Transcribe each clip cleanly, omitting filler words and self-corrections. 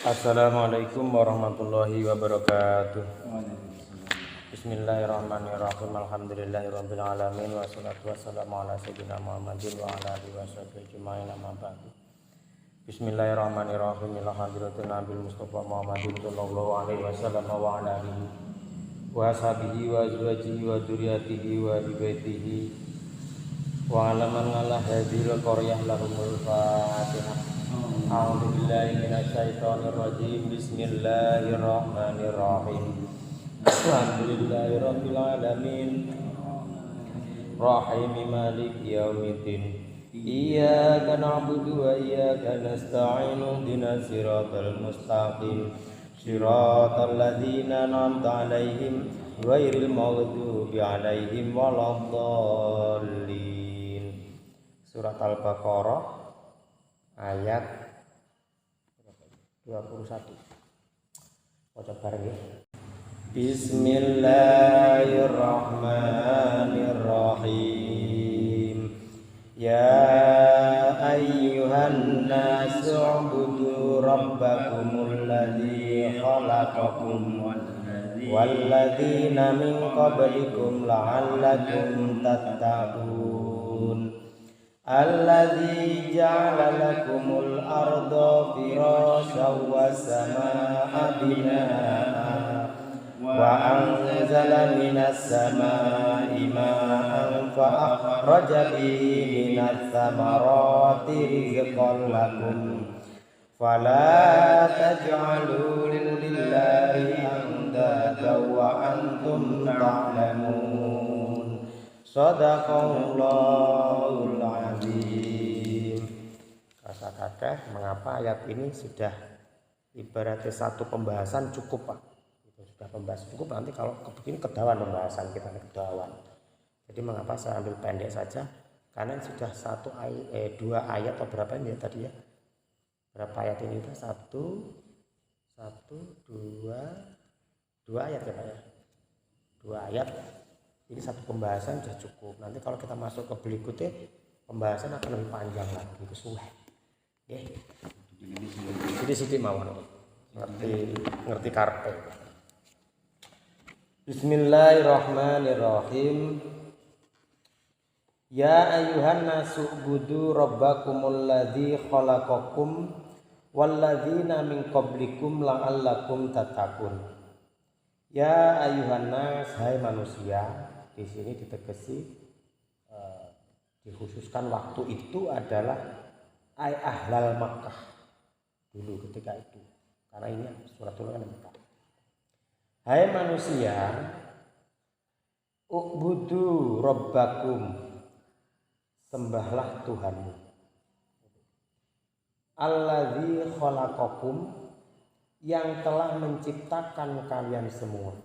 Assalamualaikum warahmatullahi wabarakatuh. Bismillahirrahmanirrahim. Alhamdulillahirabbil alamin wassalatu wassalamu ala sayyidina Muhammadin wa ala alihi washabihi ajmain amma ba'du. Bismillahirrahmanirrahim. Ila hadratin Nabil Mustafa Muhammadin sallallahu alaihi wasallam wa ala alihi wa ashabihi wa azwajihi wa dzurriyyatihi wa baitihi wa alaman ala hadhil qaryah lahumul fatihah. A'udzu billahi minasyaitonir rajim. Bismillahirrahmanirrahim. Alhamdulillahirabbil alamin. Rahimi maliki yaumiddin. Iyyaka na'budu wa iyyaka nasta'in. Ihdinas siratal mustaqim. Siratal ladzina an'amta 'alaihim ghairil maghdubi 'alaihim waladdallin. Surat Al-Baqarah ayat 21. Baca bareng ya. Bismillahirrahmanirrahim. Ya ayyuhan nasu ubudu rabbakumul ladzi khalaqakum walladzina min qablikum la'allakum tattaqun. Alladzi ja'ala lakumul arda firasyan was samaa'a binaa'a wa anzala minas samaa'i maa'an fa akhraja bihi minats thamarati rizqan lakum fala taj'alu lillahi andadan wa antum ta'lamun. Shadaqallahul azim. Rasa kakek, mengapa ayat ini sudah ibaratnya satu pembahasan cukup Pak. Itu sudah pembahasan cukup, nanti kalau begini kedawan pembahasan kita kedawan. Jadi mengapa saya ambil pendek saja? Karena sudah dua ayat atau berapa ini ya tadi ya? Berapa ayat ini? Dua ayat ya Pak ya? Dua ayat. Ini satu pembahasan sudah cukup. Nanti kalau kita masuk ke berikutnya, pembahasan akan lebih panjang lagi. Itu sudah. Oke. Jadi sithik mawon. Ngerti karpe. Bismillahirrahmanirrahim. Ya ayyuhan nasu ubudu rabbakumul ladzi khalaqakum walladzina min qablikum la'allakum tattaqun. Ya ayyuhan nas, hai manusia. Di sini ditegesi dikhususkan waktu itu adalah ahlal Makkah dulu ketika itu, karena ini surat turunan Makkah. Hai manusia, ubudu rabbakum, sembahlah Tuhanmu, alladzi khalaqakum, yang telah menciptakan kalian semua,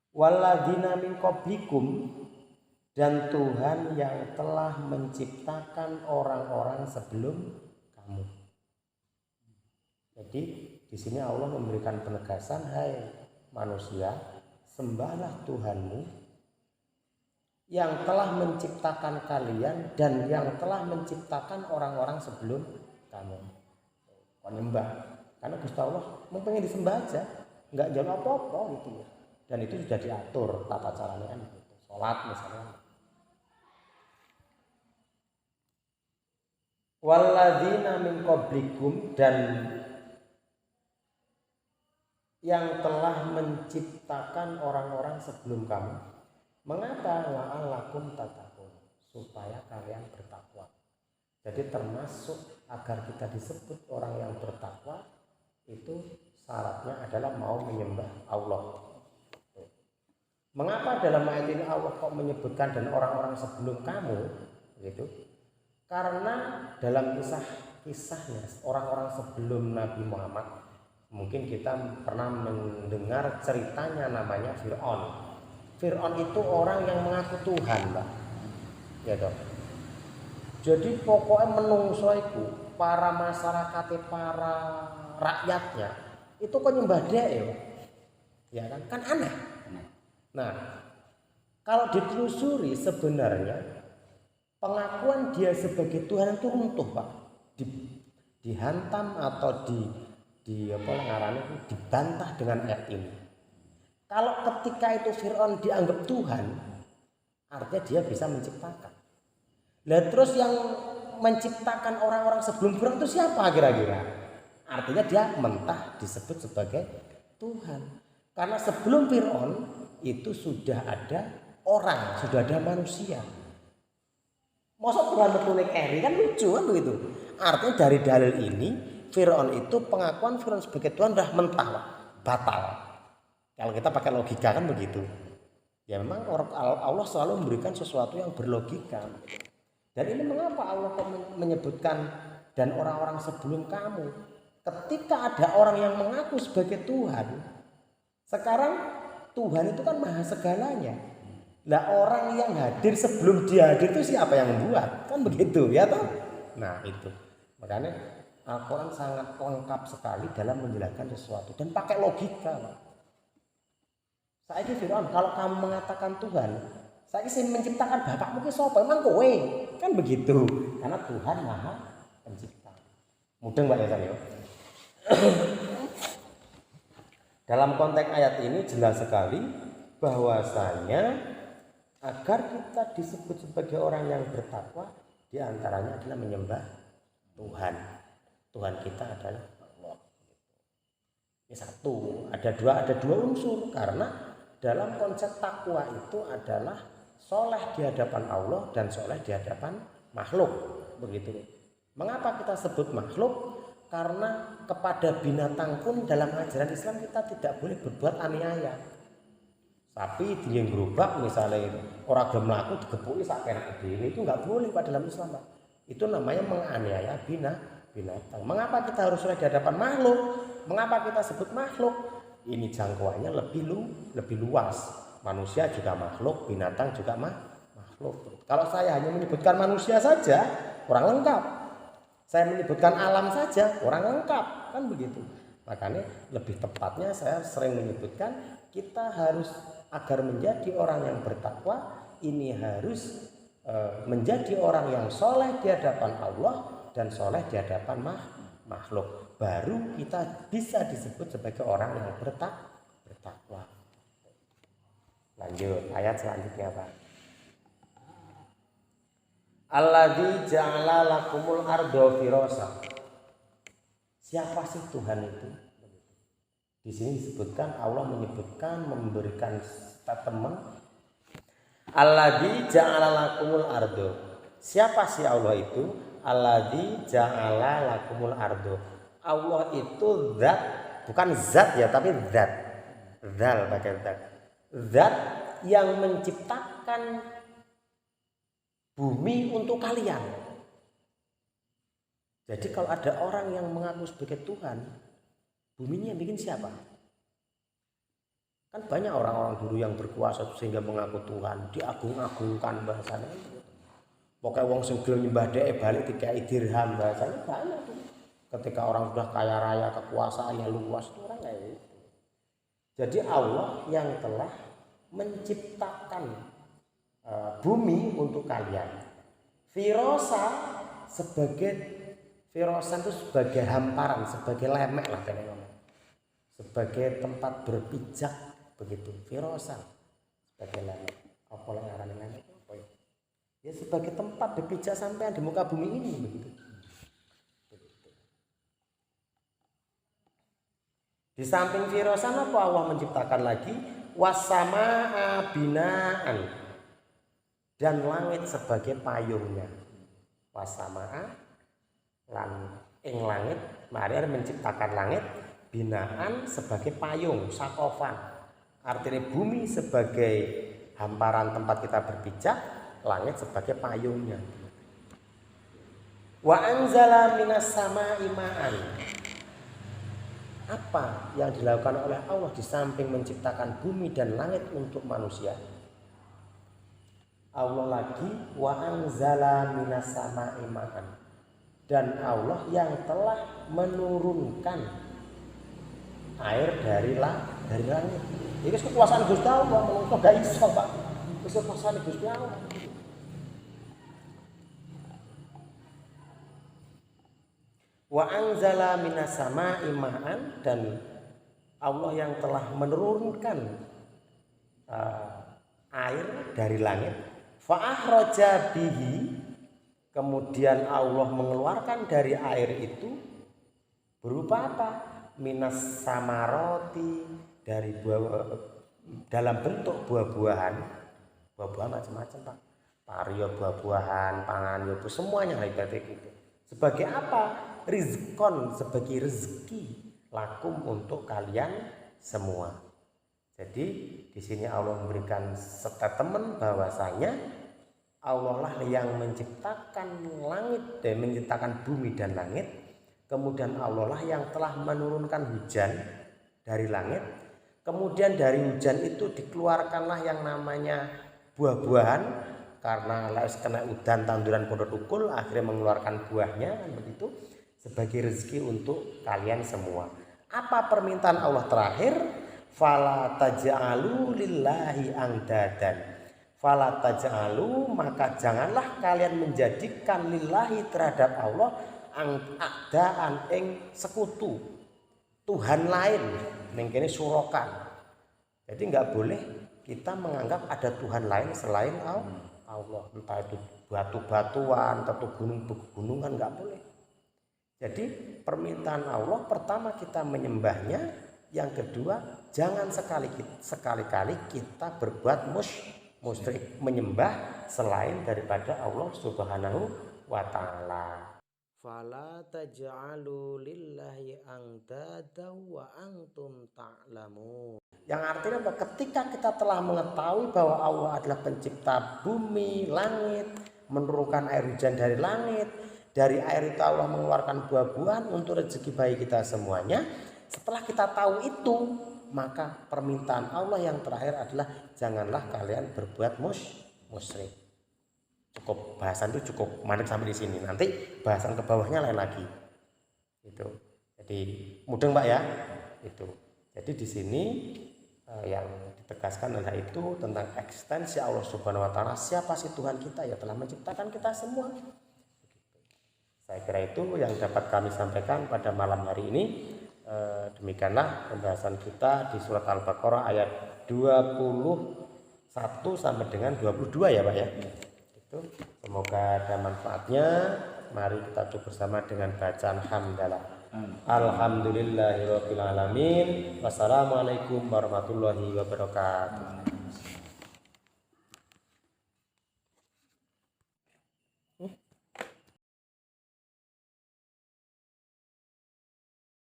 walladzina min qablikum, dan Tuhan yang telah menciptakan orang-orang sebelum kamu. Jadi di sini Allah memberikan penegasan, hai manusia, sembahlah Tuhanmu yang telah menciptakan kalian dan yang telah menciptakan orang-orang sebelum kamu. Kau nyembah, karena Gusti Allah mau pengen disembah aja, nggak jauh apa-apa gitu ya. Dan itu sudah diatur tata caranya kan gitu. Sholat misalnya. Walladzina min qablikum, dan yang telah menciptakan orang-orang sebelum kamu. Mengapa? La'allakum tattaqun, supaya kalian bertakwa. Jadi termasuk agar kita disebut orang yang bertakwa, itu syaratnya adalah mau menyembah Allah. Mengapa dalam ayat ini Allah kok menyebutkan dan orang-orang sebelum kamu gitu? Karena dalam kisahnya orang-orang sebelum Nabi Muhammad, mungkin kita pernah mendengar ceritanya, namanya Fir'aun. Fir'aun itu orang yang mengaku Tuhan, Pak. Ya dong. Jadi pokoknya menungso itu, para masyarakatnya, para rakyatnya itu kok nyembah dia ya kan? Kan aneh. Nah, kalau ditelusuri sebenarnya pengakuan dia sebagai Tuhan itu runtuh, Pak. Dihantam atau dibantah dengan ayat ini. Kalau ketika itu Fir'aun dianggap Tuhan, artinya dia bisa menciptakan. Lah terus yang menciptakan orang-orang sebelum Fir'aun itu siapa kira-kira? Artinya dia mentah disebut sebagai Tuhan. Karena sebelum Fir'aun itu sudah ada orang, sudah ada manusia. Masa Tuhan betul eri kan lucu kan begitu. Artinya dari dalil ini Fir'aun itu pengakuan Fir'aun sebagai Tuhan sudah mentah, batal. Kalau kita pakai logika kan begitu. Ya memang Allah selalu memberikan sesuatu yang berlogika. Dan ini mengapa Allah menyebutkan dan orang-orang sebelum kamu. Ketika ada orang yang mengaku sebagai Tuhan, sekarang Tuhan itu kan maha segalanya. Lah orang yang hadir sebelum dia hadir itu siapa yang membuat? Kan begitu ya toh? Nah itu. Makanya Al-Quran sangat lengkap sekali dalam menjelaskan sesuatu. Dan pakai logika Pak. Saya ini Fir'aun, kalau kamu mengatakan Tuhan, saya ini menciptakan bapakmu ke sopo, emang kowe. Kan begitu. Karena Tuhan maha pencipta. Mudeng Pak ya saya. Dalam konteks ayat ini jelas sekali bahwasanya agar kita disebut sebagai orang yang bertakwa, diantaranya adalah menyembah Tuhan. Tuhan kita adalah Allah. Ini satu, ada dua unsur karena dalam konsep takwa itu adalah soleh di hadapan Allah dan soleh di hadapan makhluk. Begitu. Mengapa kita sebut makhluk? Karena kepada binatang pun dalam ajaran Islam kita tidak boleh berbuat aniaya. Tapi dia gerobak misalnya orang gelem mlaku digepuki sak kerek dhewe itu enggak boleh Pak dalam Islam Pak. Itu namanya menganiaya binatang. Mengapa kita harus soleh di hadapan makhluk? Mengapa kita sebut makhluk? Ini jangkauannya lebih luas. Manusia juga makhluk, binatang juga makhluk. Kalau saya hanya menyebutkan manusia saja, kurang lengkap. Saya menyebutkan alam saja, kurang lengkap, kan begitu. Makanya lebih tepatnya saya sering menyebutkan kita harus agar menjadi orang yang bertakwa, ini harus menjadi orang yang soleh di hadapan Allah dan soleh di hadapan makhluk. Baru kita bisa disebut sebagai orang yang bertakwa. Lanjut ayat selanjutnya Pak. Alladzi ja'ala lakumul ardo firasha. Siapa sih Tuhan itu? Di sini disebutkan Allah menyebutkan memberikan statement Alladzi ja'ala lakumul ardo. Siapa sih Allah itu? Alladzi ja'ala lakumul ardo. Allah itu zat, bukan zat ya, tapi zat. Zal pakai zat. Zat yang menciptakan bumi untuk kalian. Jadi kalau ada orang yang mengaku sebagai Tuhan, buminya yang bikin siapa? Kan banyak orang-orang dulu yang berkuasa sehingga mengaku Tuhan, diagung-agungkan bahasanya. Pokoknya wong sing gelem nyembah dhek balik dikai dirham bahasanya banyak tuh. Ketika orang sudah kaya raya, kekuasaannya luas, itu orang kayak gitu. Jadi Allah yang telah menciptakan bumi untuk kalian. Firosa itu sebagai hamparan, sebagai lemek lah kan, sebagai tempat berpijak begitu. Firosa sebagai lemek. Apa yang arane lemek apa ya? Ya sebagai tempat berpijak sampai di muka bumi ini begitu. Di samping firosan apa Allah menciptakan lagi wasamaa binaan dan langit sebagai payungnya. Wasamaa lan ing langit, mari menciptakan langit binaan sebagai payung, sakofan. Artinya bumi sebagai hamparan tempat kita berpijak, langit sebagai payungnya. Wa anzala minas samaa'i ma'an. Apa yang dilakukan oleh Allah di samping menciptakan bumi dan langit untuk manusia? Allah lagi wa anzala minas samaa'i ma'an. Dan Allah yang telah menurunkan air dari langit. Ini kekuasaan Gusti Allah, menungso gak iso, Pak. Kekuasaan Gusti Allah. Wa anzala minas sama'i ma'an, dan Allah yang telah menurunkan air dari langit. Fa akhraja bihi, kemudian Allah mengeluarkan dari air itu berupa apa? Minas samaroti, dari buah, dalam bentuk buah-buahan. Buah-buahan macam-macam Pak. Pario buah-buahan, pangan yo semuanya ibaratnya gitu. Sebagai apa? Rizkon, sebagai rezeki lakum untuk kalian semua. Jadi di sini Allah memberikan statement bahwasanya Allah lah yang menciptakan langit dan menciptakan bumi dan langit. Kemudian Allah lah yang telah menurunkan hujan dari langit. Kemudian dari hujan itu dikeluarkanlah yang namanya buah-buahan, karena kena udan tanduran pada tukul akhirnya mengeluarkan buahnya, kan begitu, sebagai rezeki untuk kalian semua. Apa permintaan Allah terakhir? Fala taj'alu lillahi angdadan. Fala taj'alu, maka janganlah kalian menjadikan lillahi terhadap Allah angdaan ing sekutu, Tuhan lain, ning kene surokan. Jadi nggak boleh kita menganggap ada Tuhan lain selain Allah, entah itu batu-batuan atau gunung-gunungan, nggak boleh. Jadi permintaan Allah pertama kita menyembahnya, yang kedua jangan sekali-kali kita berbuat musyrik, menyembah selain daripada Allah Subhanahu wa taala. Fala taj'alu lillahi andada wa antum ta'lamun. Yang artinya apa? Ketika kita telah mengetahui bahwa Allah adalah pencipta bumi, langit, menurunkan air hujan dari langit, dari air itu Allah mengeluarkan buah-buahan untuk rezeki bagi kita semuanya. Setelah kita tahu itu, maka permintaan Allah yang terakhir adalah janganlah kalian berbuat musyrik. Cukup bahasan itu cukup mandek sampai di sini. Nanti bahasan ke bawahnya lain lagi. Itu. Jadi mudeng Pak ya. Itu. Jadi di sini yang ditegaskan adalah itu tentang eksistensi Allah Subhanahu wa taala. Siapa sih Tuhan kita? Ya telah menciptakan kita semua. Saya kira itu yang dapat kami sampaikan pada malam hari ini. Demikianlah pembahasan kita di surat Al-Baqarah ayat 21 sampai dengan 22 ya Pak ya. Itu semoga ada manfaatnya. Mari kita cukup bersama dengan bacaan hamdalah. Alhamdulillahirabbil alamin. Wassalamualaikum warahmatullahi wabarakatuh.